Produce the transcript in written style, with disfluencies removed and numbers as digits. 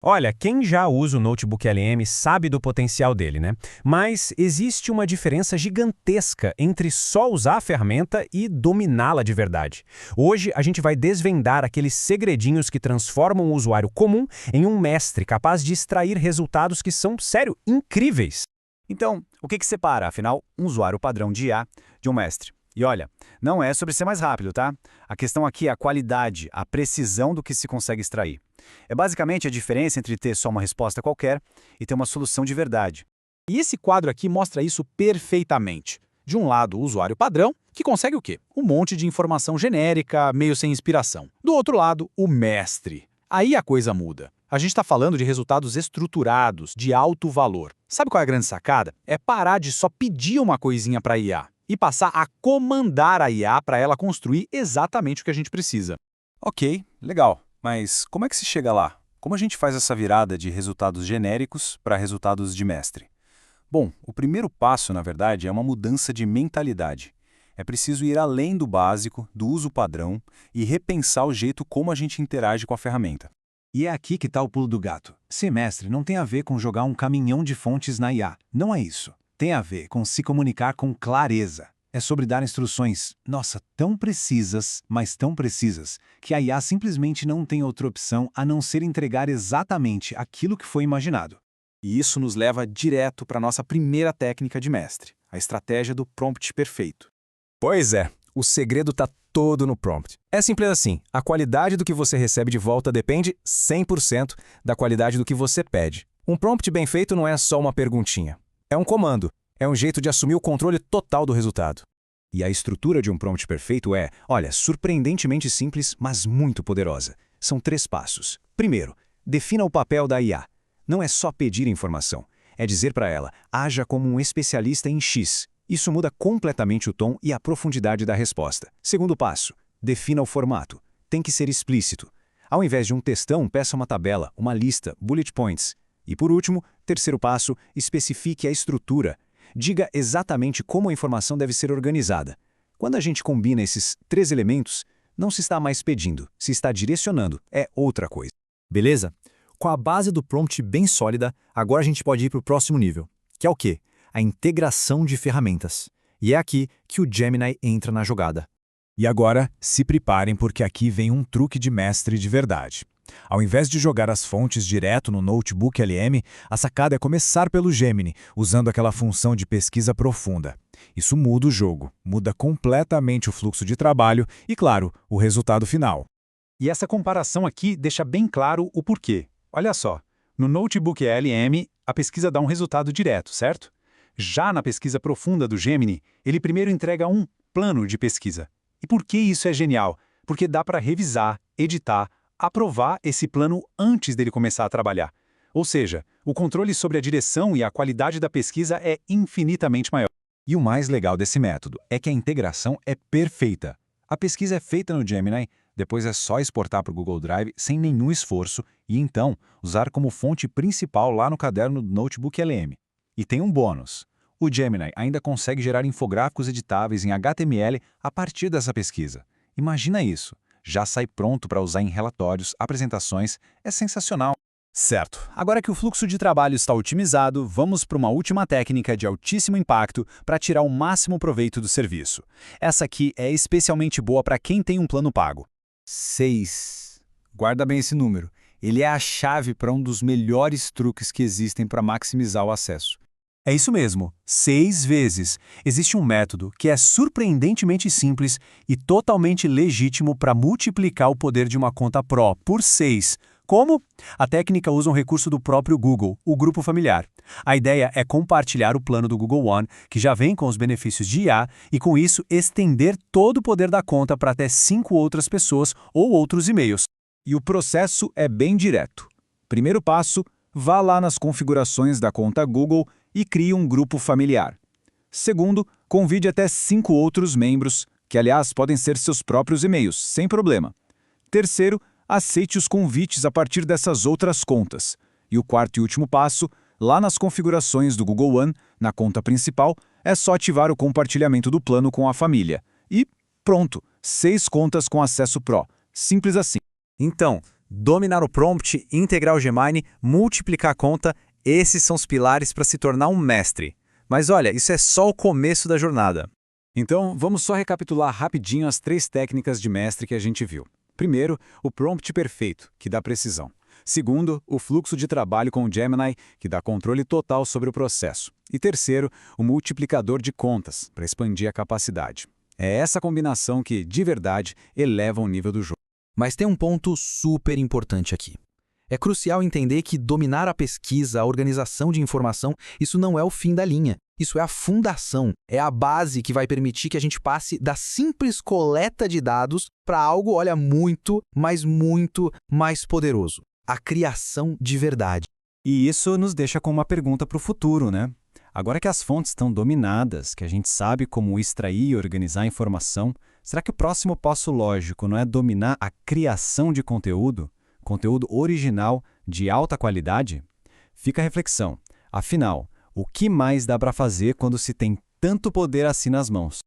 Olha, quem já usa o Notebook LM sabe do potencial dele, né? Mas existe uma diferença gigantesca entre só usar a ferramenta e dominá-la de verdade. Hoje a gente vai desvendar aqueles segredinhos que transformam o usuário comum em um mestre capaz de extrair resultados que são, sério, incríveis. Então, o que separa, afinal, um usuário padrão de IA de um mestre? E olha, não é sobre ser mais rápido, tá? A questão aqui é a qualidade, a precisão do que se consegue extrair. É basicamente a diferença entre ter só uma resposta qualquer e ter uma solução de verdade. E esse quadro aqui mostra isso perfeitamente. De um lado, o usuário padrão, que consegue o quê? Um monte de informação genérica, meio sem inspiração. Do outro lado, o mestre. Aí a coisa muda. A gente está falando de resultados estruturados, de alto valor. Sabe qual é a grande sacada? É parar de só pedir uma coisinha para a IA e passar a comandar a IA para ela construir exatamente o que a gente precisa. Ok, legal. Mas como é que se chega lá? Como a gente faz essa virada de resultados genéricos para resultados de mestre? Bom, o primeiro passo, na verdade, é uma mudança de mentalidade. É preciso ir além do básico, do uso padrão, e repensar o jeito como a gente interage com a ferramenta. E é aqui que está o pulo do gato. Ser mestre não tem a ver com jogar um caminhão de fontes na IA. Não é isso. Tem a ver com se comunicar com clareza. É sobre dar instruções, nossa, tão precisas, mas tão precisas, que a IA simplesmente não tem outra opção a não ser entregar exatamente aquilo que foi imaginado. E isso nos leva direto para a nossa primeira técnica de mestre, a estratégia do prompt perfeito. Pois é, o segredo está todo no prompt. É simples assim, a qualidade do que você recebe de volta depende 100% da qualidade do que você pede. Um prompt bem feito não é só uma perguntinha. É um comando, é um jeito de assumir o controle total do resultado. E a estrutura de um prompt perfeito é, olha, surpreendentemente simples, mas muito poderosa. São 3 passos. Primeiro, defina o papel da IA. Não é só pedir informação, é dizer para ela, haja como um especialista em X. Isso muda completamente o tom e a profundidade da resposta. Segundo passo, defina o formato. Tem que ser explícito. Ao invés de um textão, peça uma tabela, uma lista, bullet points. E por último, terceiro passo, especifique a estrutura. Diga exatamente como a informação deve ser organizada. Quando a gente combina esses 3 elementos, não se está mais pedindo, se está direcionando, é outra coisa. Beleza? Com a base do prompt bem sólida, agora a gente pode ir para o próximo nível, que é o quê? A integração de ferramentas. E é aqui que o Gemini entra na jogada. E agora, se preparem porque aqui vem um truque de mestre de verdade. Ao invés de jogar as fontes direto no Notebook LM, a sacada é começar pelo Gemini, usando aquela função de pesquisa profunda. Isso muda o jogo, muda completamente o fluxo de trabalho e, claro, o resultado final. E essa comparação aqui deixa bem claro o porquê. Olha só, no Notebook LM, a pesquisa dá um resultado direto, certo? Já na pesquisa profunda do Gemini, ele primeiro entrega um plano de pesquisa. E por que isso é genial? Porque dá para revisar, editar, aprovar esse plano antes dele começar a trabalhar. Ou seja, o controle sobre a direção e a qualidade da pesquisa é infinitamente maior. E o mais legal desse método é que a integração é perfeita. A pesquisa é feita no Gemini, depois é só exportar para o Google Drive sem nenhum esforço e então usar como fonte principal lá no caderno do Notebook LM. E tem um bônus. O Gemini ainda consegue gerar infográficos editáveis em HTML a partir dessa pesquisa. Imagina isso. Já sai pronto para usar em relatórios, apresentações, é sensacional. Certo. Agora que o fluxo de trabalho está otimizado, vamos para uma última técnica de altíssimo impacto para tirar o máximo proveito do serviço. Essa aqui é especialmente boa para quem tem um plano pago. 6. Guarda bem esse número. Ele é a chave para um dos melhores truques que existem para maximizar o acesso. É isso mesmo, 6 vezes. Existe um método que é surpreendentemente simples e totalmente legítimo para multiplicar o poder de uma conta Pro por 6. Como? A técnica usa um recurso do próprio Google, o grupo familiar. A ideia é compartilhar o plano do Google One, que já vem com os benefícios de IA, e com isso estender todo o poder da conta para até 5 outras pessoas ou outros e-mails. E o processo é bem direto. Primeiro passo, vá lá nas configurações da conta Google e crie um grupo familiar. Segundo, convide até 5 outros membros, que aliás podem ser seus próprios e-mails, sem problema. Terceiro, aceite os convites a partir dessas outras contas. E o quarto e último passo, lá nas configurações do Google One, na conta principal, é só ativar o compartilhamento do plano com a família. E pronto, 6 contas com acesso Pro. Simples assim. Então, Dominar o prompt, integrar o Gemini, multiplicar a conta, esses são os pilares para se tornar um mestre. Mas olha, isso é só o começo da jornada. Então, vamos só recapitular rapidinho as 3 técnicas de mestre que a gente viu. Primeiro, o prompt perfeito, que dá precisão. Segundo, o fluxo de trabalho com o Gemini, que dá controle total sobre o processo. E terceiro, o multiplicador de contas, para expandir a capacidade. É essa combinação que, de verdade, eleva o nível do jogo. Mas tem um ponto super importante aqui. É crucial entender que dominar a pesquisa, a organização de informação, isso não é o fim da linha. Isso é a fundação, é a base que vai permitir que a gente passe da simples coleta de dados para algo, olha, muito, mas muito mais poderoso. A criação de verdade. E isso nos deixa com uma pergunta para o futuro, né? Agora que as fontes estão dominadas, que a gente sabe como extrair e organizar a informação, será que o próximo passo lógico não é dominar a criação de conteúdo? Conteúdo original, de alta qualidade? Fica a reflexão. Afinal, o que mais dá para fazer quando se tem tanto poder assim nas mãos?